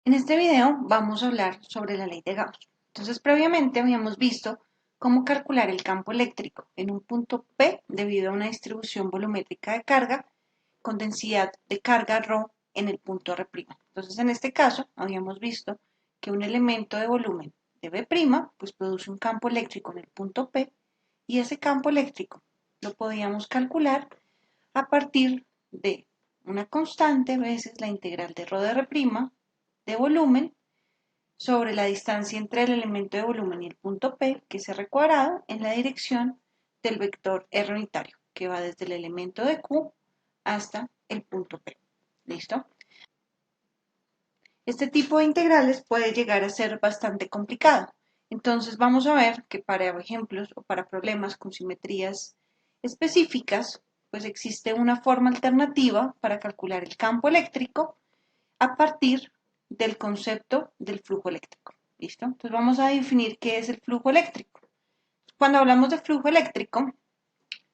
En este video vamos a hablar sobre la ley de Gauss. Entonces, previamente habíamos visto cómo calcular el campo eléctrico en un punto P debido a una distribución volumétrica de carga con densidad de carga ρ en el punto R'. Entonces, en este caso, habíamos visto que un elemento de volumen de B', pues produce un campo eléctrico en el punto P y ese campo eléctrico lo podíamos calcular a partir de una constante veces la integral de ρ de R' de volumen sobre la distancia entre el elemento de volumen y el punto P, que es R cuadrado, en la dirección del vector R unitario, que va desde el elemento de Q hasta el punto P. ¿Listo? Este tipo de integrales puede llegar a ser bastante complicado. Entonces vamos a ver que para ejemplos o para problemas con simetrías específicas, pues existe una forma alternativa para calcular el campo eléctrico a partir del concepto del flujo eléctrico. ¿Listo? Entonces vamos a definir qué es el flujo eléctrico. Cuando hablamos de flujo eléctrico,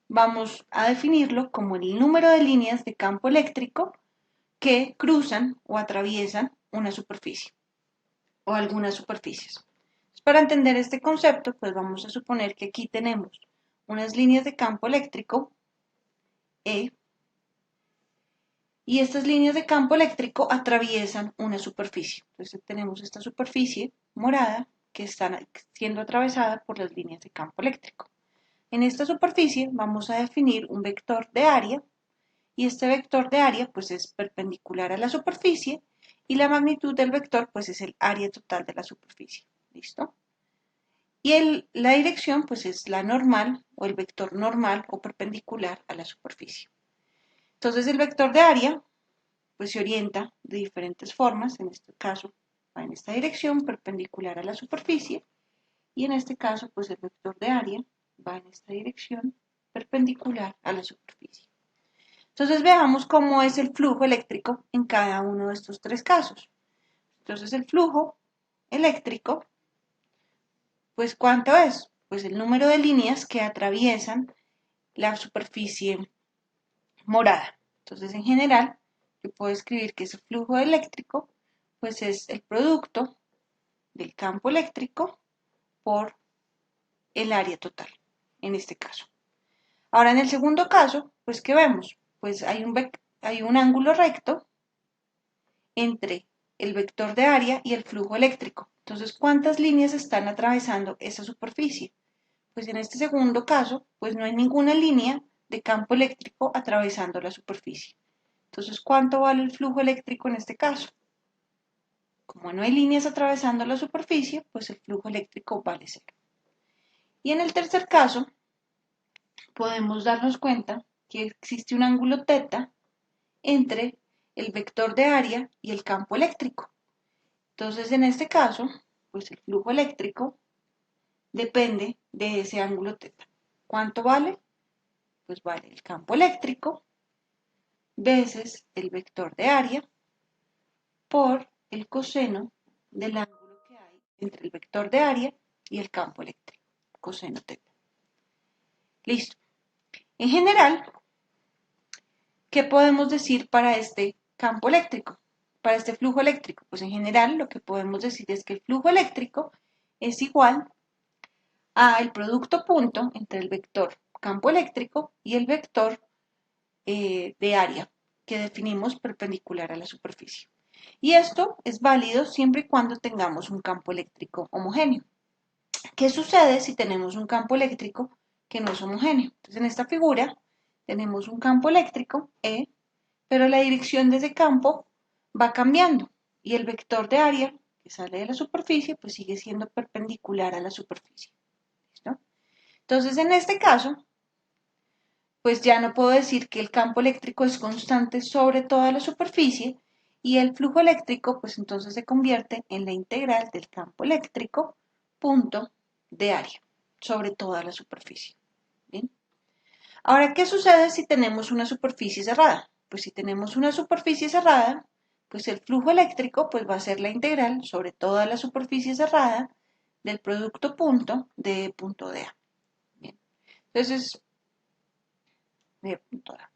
vamos a definirlo como el número de líneas de campo eléctrico que cruzan o atraviesan una superficie o algunas superficies. Para entender este concepto, pues vamos a suponer que aquí tenemos unas líneas de campo eléctrico E y estas líneas de campo eléctrico atraviesan una superficie. Entonces tenemos esta superficie morada que está siendo atravesada por las líneas de campo eléctrico. En esta superficie vamos a definir un vector de área y este vector de área pues es perpendicular a la superficie y la magnitud del vector pues es el área total de la superficie. ¿Listo? Y la dirección pues es la normal o el vector normal o perpendicular a la superficie. Entonces el vector de área pues se orienta de diferentes formas, en este caso va en esta dirección perpendicular a la superficie y en este caso pues el vector de área va en esta dirección perpendicular a la superficie. Entonces veamos cómo es el flujo eléctrico en cada uno de estos tres casos. Entonces el flujo eléctrico, pues ¿cuánto es? Pues el número de líneas que atraviesan la superficie morada. Entonces en general yo puedo escribir que ese flujo eléctrico pues es el producto del campo eléctrico por el área total, en este caso. Ahora en el segundo caso, pues ¿qué vemos? Pues hay un ángulo recto entre el vector de área y el flujo eléctrico. Entonces, ¿cuántas líneas están atravesando esa superficie? Pues en este segundo caso, pues no hay ninguna línea de campo eléctrico atravesando la superficie. Entonces, ¿cuánto vale el flujo eléctrico en este caso? Como no hay líneas atravesando la superficie, pues el flujo eléctrico vale 0. Y en el tercer caso, podemos darnos cuenta que existe un ángulo θ entre el vector de área y el campo eléctrico. Entonces, en este caso, pues el flujo eléctrico depende de ese ángulo θ. ¿Cuánto vale? Pues vale el campo eléctrico veces el vector de área por el coseno del ángulo que hay entre el vector de área y el campo eléctrico, coseno θ. Listo. En general, ¿qué podemos decir para este campo eléctrico? Para este flujo eléctrico, pues en general lo que podemos decir es que el flujo eléctrico es igual al producto punto entre el vector campo eléctrico y el vector de área que definimos perpendicular a la superficie. Y esto es válido siempre y cuando tengamos un campo eléctrico homogéneo. ¿Qué sucede si tenemos un campo eléctrico que no es homogéneo? Entonces en esta figura tenemos un campo eléctrico E, pero la dirección de ese campo va cambiando y el vector de área que sale de la superficie pues sigue siendo perpendicular a la superficie. ¿Listo? Entonces en este caso pues ya no puedo decir que el campo eléctrico es constante sobre toda la superficie y el flujo eléctrico pues entonces se convierte en la integral del campo eléctrico punto de área sobre toda la superficie. ¿Bien? Ahora, ¿qué sucede si tenemos una superficie cerrada? Pues si tenemos una superficie cerrada, pues el flujo eléctrico pues va a ser la integral sobre toda la superficie cerrada del producto punto de punto de A. Bien. Entonces, de punto A.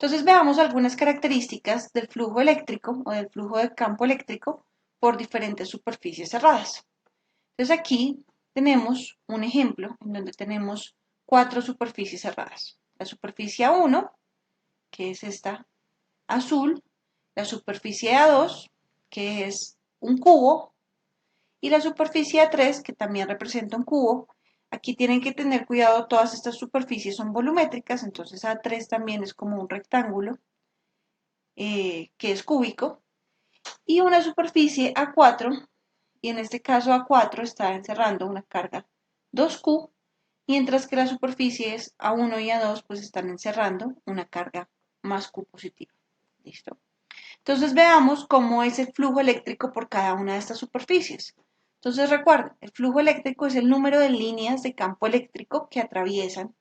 Entonces veamos algunas características del flujo eléctrico o del flujo de campo eléctrico por diferentes superficies cerradas. Entonces aquí tenemos un ejemplo en donde tenemos 4 superficies cerradas. La superficie A1, que es esta azul, la superficie A2, que es un cubo, y la superficie A3, que también representa un cubo. Aquí tienen que tener cuidado, todas estas superficies son volumétricas, entonces A3 también es como un rectángulo que es cúbico, y una superficie A4, y en este caso A4 está encerrando una carga 2Q, mientras que las superficies A1 y A2 pues están encerrando una carga más Q positiva. ¿Listo? Entonces veamos cómo es el flujo eléctrico por cada una de estas superficies. Entonces recuerden, el flujo eléctrico es el número de líneas de campo eléctrico que atraviesan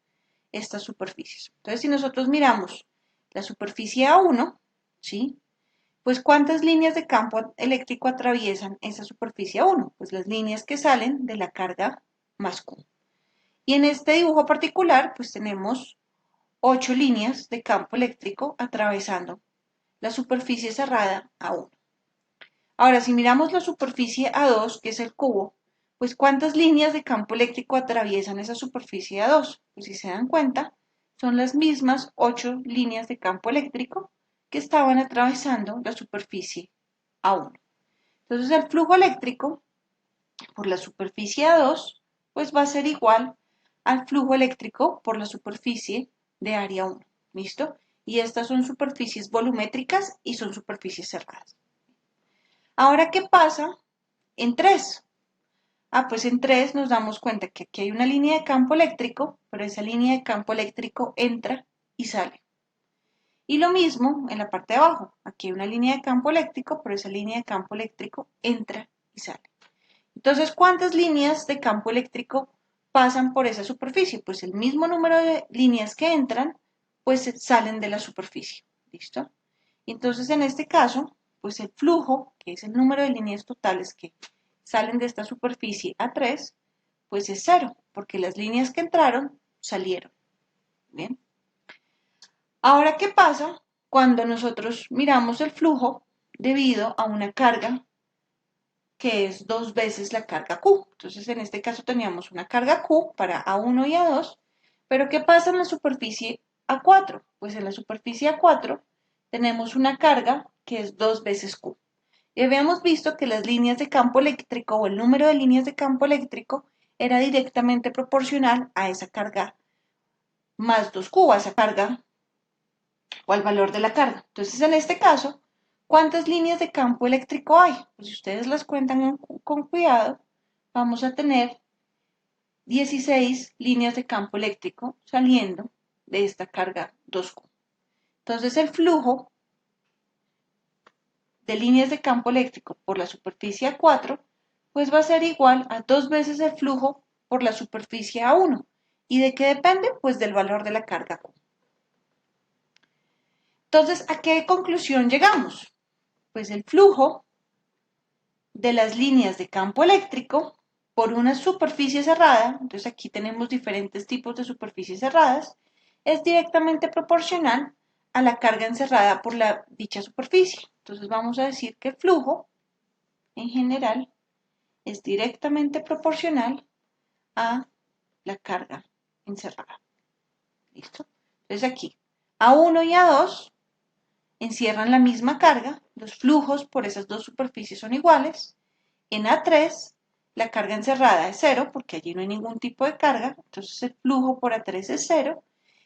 estas superficies. Entonces si nosotros miramos la superficie A1, ¿sí? Pues ¿cuántas líneas de campo eléctrico atraviesan esa superficie A1? Pues las líneas que salen de la carga más Q. Y en este dibujo particular, pues tenemos 8 líneas de campo eléctrico atravesando la superficie cerrada A1. Ahora, si miramos la superficie A2, que es el cubo, pues ¿cuántas líneas de campo eléctrico atraviesan esa superficie A2? Pues si se dan cuenta, son las mismas 8 líneas de campo eléctrico que estaban atravesando la superficie A1. Entonces el flujo eléctrico por la superficie A2 pues va a ser igual al flujo eléctrico por la superficie de área 1. ¿Listo? Y estas son superficies volumétricas y son superficies cerradas. Ahora, ¿qué pasa en 3? Pues en 3 nos damos cuenta que aquí hay una línea de campo eléctrico, pero esa línea de campo eléctrico entra y sale. Y lo mismo en la parte de abajo. Aquí hay una línea de campo eléctrico, pero esa línea de campo eléctrico entra y sale. Entonces, ¿cuántas líneas de campo eléctrico pasan por esa superficie? Pues el mismo número de líneas que entran, pues salen de la superficie. ¿Listo? Y entonces, en este caso, pues el flujo, que es el número de líneas totales que salen de esta superficie A3, pues es 0, porque las líneas que entraron salieron. Bien. Ahora, ¿qué pasa cuando nosotros miramos el flujo debido a una carga que es 2 veces la carga Q? Entonces, en este caso teníamos una carga Q para A1 y A2, pero ¿qué pasa en la superficie A4? Pues en la superficie A4 tenemos una carga que es 2 veces Q. Y habíamos visto que las líneas de campo eléctrico o el número de líneas de campo eléctrico era directamente proporcional a esa carga más 2Q, a esa carga o al valor de la carga. Entonces, en este caso, ¿cuántas líneas de campo eléctrico hay? Pues si ustedes las cuentan con cuidado, vamos a tener 16 líneas de campo eléctrico saliendo de esta carga 2Q. Entonces, el flujo de líneas de campo eléctrico por la superficie A4, pues va a ser igual a 2 veces el flujo por la superficie A1. ¿Y de qué depende? Pues del valor de la carga Q. Entonces, ¿a qué conclusión llegamos? Pues el flujo de las líneas de campo eléctrico por una superficie cerrada, entonces aquí tenemos diferentes tipos de superficies cerradas, es directamente proporcional a la carga encerrada por dicha superficie. Entonces vamos a decir que el flujo, en general, es directamente proporcional a la carga encerrada. ¿Listo? Entonces aquí, A1 y A2 encierran la misma carga, los flujos por esas dos superficies son iguales. En A3 la carga encerrada es 0 porque allí no hay ningún tipo de carga, entonces el flujo por A3 es 0.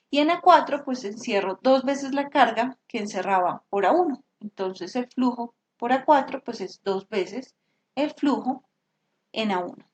Y en A4 pues encierro 2 veces la carga que encerraba por A1. Entonces el flujo por A4 pues es 2 veces el flujo en A1.